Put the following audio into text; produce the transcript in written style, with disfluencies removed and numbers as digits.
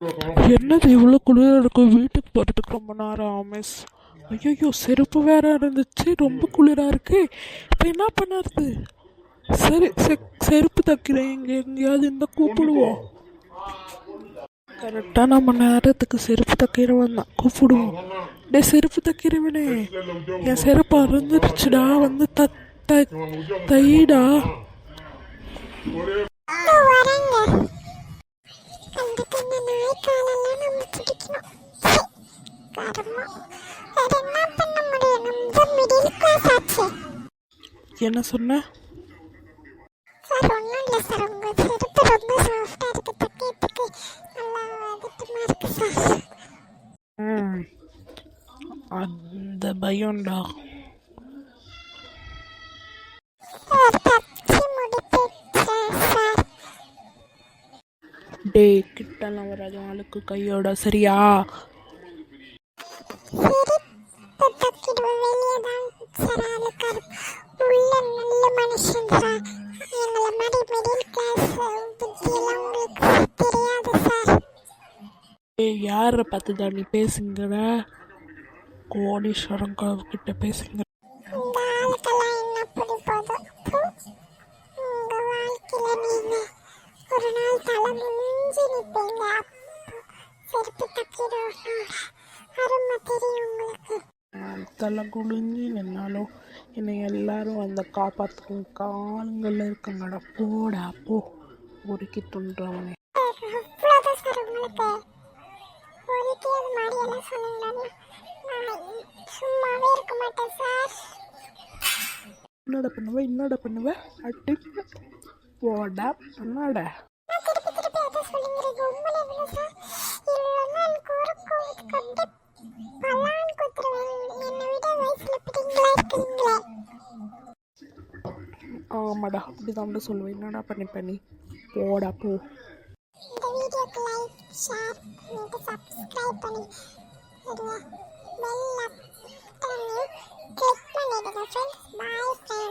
என்னது இவ்வளோ குளிராக இருக்கும், வீட்டுக்கு போகிறதுக்கு ரொம்ப நேரம் மிஸ். ஐயோ, செருப்பு வேற இருந்துச்சு, ரொம்ப குளிராக இருக்கு. இப்போ என்ன பண்ணுறது? சரி, செருப்பு தைக்கிறேன், எங்கேயாவது இந்த கூப்பிடுவோம். கரெக்டாக நம்ம நேரத்துக்கு செருப்பு தைக்கிறவன் தான் கூப்பிடுவோம். டே செருப்பு தைக்கிறவனே, என் செருப்பு அறுந்துடுச்சுடா, வந்து தைடா. என்ன சொன்ன? அந்த பயம்டா. டே கிட்டலாம் வராது ஆளுக்கு கையோட, சரியா? யாரை பார்த்து தான் நீ பேசுங்கிற? கோடீஸ்வரன் கிட்ட பேசுங்க. தலை குடிஞ்சு நின்னாலும் என்னை எல்லாரும் அந்த காப்பாற்றுக்க ஆளுங்களில் இருக்குங்கடா. போடா போ, ஒடுக்கி துன்றவனே. என்னடா பண்ணுவ அட்டி? போடா பண்ணாட. ஆமாடா, அப்படிதான் சொல்லுவேன். என்னடா பண்ணி போடா போ. இந்த வீடியோக்கு லைக், ஷேர் பண்ணிட்டு சப்ஸ்கிரைப் பண்ணி பெல் பட்டனை கிளிக் பண்ணிடுங்க ஃப்ரெண்ட்ஸ். Bye friends.